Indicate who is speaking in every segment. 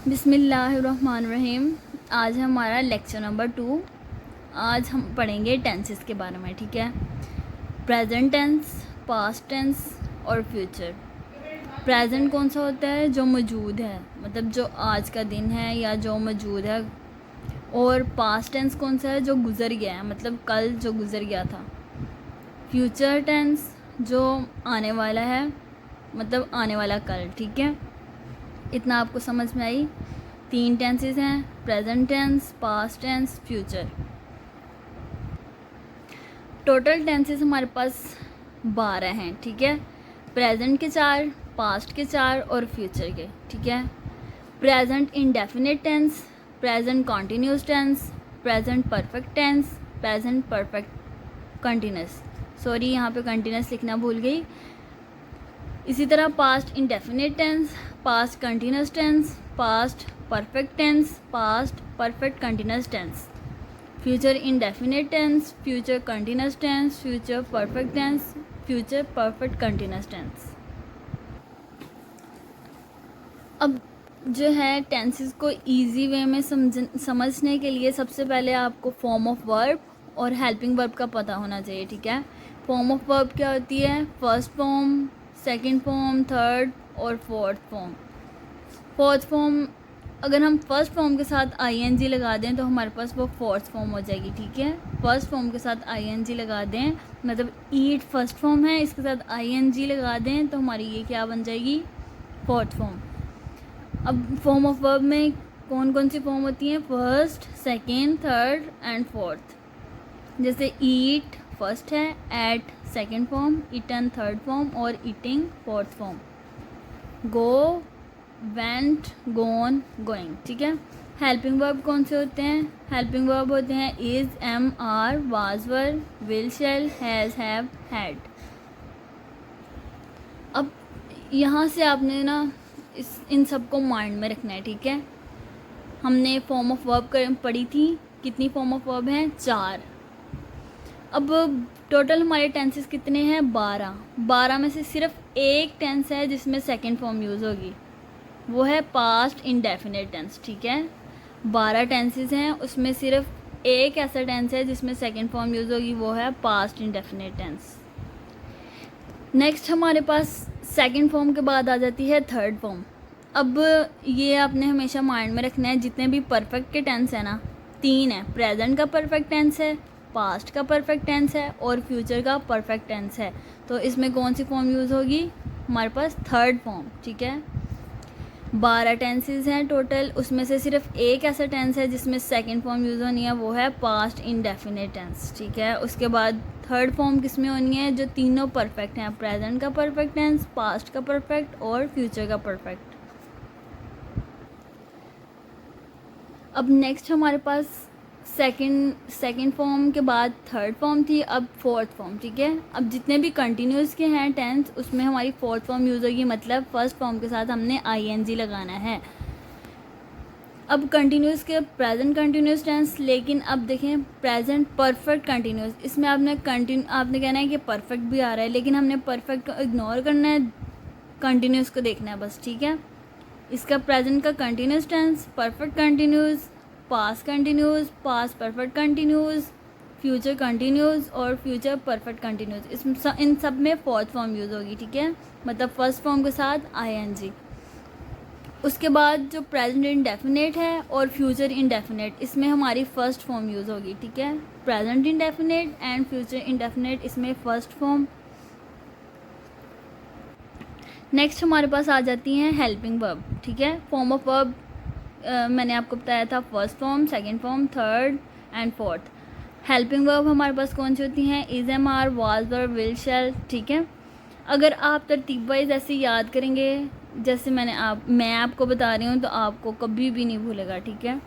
Speaker 1: बिस्मिल्लाहिर्रहमानिर्रहीम। आज हमारा लेक्चर नंबर 2। आज हम पढ़ेंगे टेंसेस के बारे में, ठीक है। प्रेजेंट टेंस, पास्ट टेंस और फ्यूचर। प्रेजेंट कौन सा होता है? जो मौजूद है, मतलब जो आज का दिन है या जो मौजूद है। और पास्ट टेंस कौन सा है? जो गुज़र गया है, मतलब कल जो गुज़र गया था। फ्यूचर टेंस जो आने वाला है, मतलब आने वाला कल, ठीक है। इतना आपको समझ में आई? 3 टेंसेस हैं, present tense, past tense, future. Total tenses हमारे पास 12 हैं, ठीक है। प्रेजेंट के 4, पास्ट के 4 और फ्यूचर के, ठीक है। Present indefinite tense, present continuous tense, present perfect tense, present perfect continuous. Sorry, यहाँ पे कंटिन्यूस लिखना भूल गई। इसी तरह past indefinite tense, past continuous tense, past perfect tense, past perfect continuous tense. Future indefinite tense, future continuous tense, future perfect tense, future perfect continuous tense. अब जो है टेंसेस को इजी वे में समझने के लिए सबसे पहले आपको फॉर्म ऑफ वर्ब और हेल्पिंग वर्ब का पता होना चाहिए, ठीक है। फॉर्म ऑफ वर्ब क्या होती है? First form, second form, third और फोर्थ फॉर्म। फोर्थ फॉर्म, अगर हम फर्स्ट फॉर्म के साथ आईएनजी लगा दें तो हमारे पास वो फोर्थ फॉर्म हो जाएगी, ठीक है। फर्स्ट फॉर्म के साथ आईएनजी लगा दें, मतलब ईट फर्स्ट फॉर्म है, इसके साथ आईएनजी लगा दें तो हमारी ये क्या बन जाएगी? Fourth form. अब फॉर्म ऑफ वर्ब में कौन कौन सी फॉर्म होती हैं? First, second, third and fourth. जैसे ईट फर्स्ट है, ate second form, eaten third form और eating fourth form. Go, went, gone, going, ठीक है। हेल्पिंग वर्ब कौन से होते हैं? हेल्पिंग वर्ब होते हैं is, am, are, was, were, will, shall, has, have, had. अब यहाँ से आपने ना इन सब को माइंड में रखना है, ठीक है। हमने फॉर्म ऑफ वर्ब पढ़ी थी। कितनी फॉर्म ऑफ वर्ब हैं? 4। अब टोटल हमारे टेंसेस कितने हैं? 12। 12 में से सिर्फ एक टेंस है जिसमें सेकेंड फॉर्म यूज़ होगी, वो है पास्ट इंडेफिनिट टेंस, ठीक है। 12 टेंसेस हैं, उसमें सिर्फ एक ऐसा टेंस है जिसमें सेकेंड फॉर्म यूज़ होगी, वो है पास्ट इंडेफिनिट टेंस। नेक्स्ट हमारे पास सेकेंड फॉर्म के बाद आ जाती है थर्ड फॉर्म। अब ये आपने हमेशा माइंड में रखना है, जितने भी परफेक्ट के टेंस है ना, 3 है। प्रेजेंट का परफेक्ट टेंस है, पास्ट का परफेक्ट टेंस है और फ्यूचर का परफेक्ट टेंस है। तो इसमें कौन सी फॉर्म यूज़ होगी? हमारे पास थर्ड फॉर्म, ठीक है। 12 टेंसेस हैं टोटल, उसमें से सिर्फ एक ऐसा टेंस है जिसमें सेकंड फॉर्म यूज़ होनी है, वो है पास्ट इंडेफिनिट टेंस, ठीक है। उसके बाद थर्ड फॉर्म किस में होनी है? जो तीनों परफेक्ट हैं, प्रेजेंट का परफेक्ट टेंस, पास्ट का परफेक्ट और फ्यूचर का परफेक्ट। अब नेक्स्ट हमारे पास सेकंड फॉर्म के बाद थर्ड फॉर्म थी, अब फोर्थ फॉर्म, ठीक है। अब जितने भी कंटिन्यूस के हैं टेंस, उसमें हमारी फोर्थ फॉर्म यूज़ होगी, मतलब फर्स्ट फॉर्म के साथ हमने आईएनजी लगाना है। अब कंटिन्यूस के प्रेजेंट कंटिन्यूस टेंस, लेकिन अब देखें प्रेजेंट परफेक्ट कंटिन्यूस, इसमें आपने कहना है कि परफेक्ट भी आ रहा है, लेकिन हमने परफेक्ट को इग्नोर करना है, कंटिन्यूस को देखना है बस, ठीक है। इसका प्रेजेंट का continuous tense, perfect continuous, past continuous, past perfect continuous, future continuous और फ्यूचर परफेक्ट कंटिन्यूस। इन सब में फोर्थ फॉर्म यूज़ होगी, ठीक है, मतलब फर्स्ट फॉर्म के साथ आईएनजी। उसके बाद जो प्रेजेंट इंडेफिनिट है और फ्यूचर इंडेफिनिट, इसमें हमारी फर्स्ट फॉर्म यूज़ होगी, ठीक है। Present indefinite and future indefinite, इसमें फर्स्ट फॉर्म। नेक्स्ट हमारे पास आ जाती हैं हेल्पिंग वर्ब, ठीक है। फॉर्म ऑफ वर्ब मैंने आपको बताया था, first form, second form, third and fourth. Helping verb हमारे पास कौन सी होती हैं? Is, am, are, was, were, will, shall, ठीक है। अगर आप तरतीब वाइज ऐसे याद करेंगे जैसे मैं आपको बता रही हूँ, तो आपको कभी भी नहीं भूलेगा, ठीक है।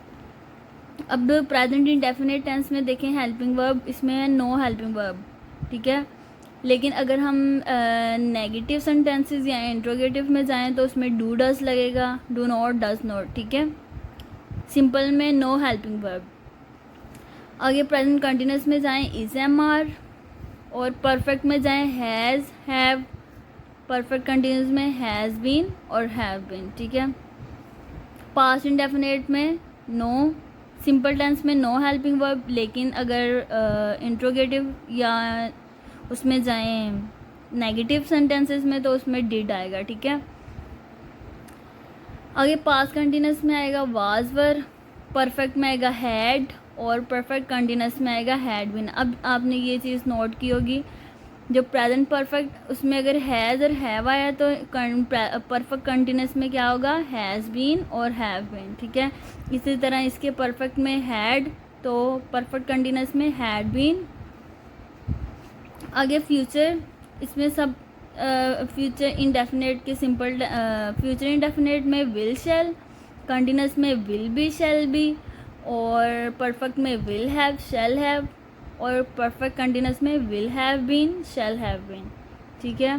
Speaker 1: अब प्रेजेंट इंडेफिनिट टेंस में देखें हेल्पिंग वर्ब, इसमें है नो हेल्पिंग वर्ब, ठीक है। लेकिन अगर हम नेगेटिव सेंटेंसेस या इंट्रोगेटिव में जाएं तो उसमें डू, डज लगेगा, डू नॉट, डज नॉट, ठीक है। सिंपल में नो हेल्पिंग वर्ब। आगे प्रेजेंट कंटिन्यूस में जाएं इज, एम, आर, और परफेक्ट में जाएं हैज़, हैव, परफेक्ट कंटिन्यूस में हैज़ बीन और हैव बीन, ठीक है। पास्ट इंडेफिनेट में नो, सिंपल टेंस में नो हेल्पिंग वर्ब, लेकिन अगर इंट्रोगेटिव या उसमें जाएं नेगेटिव सेंटेंसेस में तो उसमें डिड आएगा, ठीक है। आगे पास्ट कंटिन्यूस में आएगा वाज वर, परफेक्ट में आएगा हैड, और परफेक्ट कंटिन्यूस में आएगा हैड बीन। अब आपने ये चीज़ नोट की होगी, जो प्रेजेंट परफेक्ट उसमें अगर हैज़ और हैव आया तो परफेक्ट कंटिन्यूस में क्या होगा, हैज़ बीन और हैव बीन, ठीक है। इसी तरह इसके परफेक्ट में हैड, तो परफेक्ट कंटिन्यूस में हैड बीन। आगे फ्यूचर, इसमें सब फ्यूचर इंडेफिनेट के सिंपल फ्यूचर इंडेफिनेट में विल शैल, कंटिन्यूस में विल बी शैल बी, और परफेक्ट में विल हैव शैल हैव, और परफेक्ट कंटिन्यूस में will have been shall have been, ठीक है।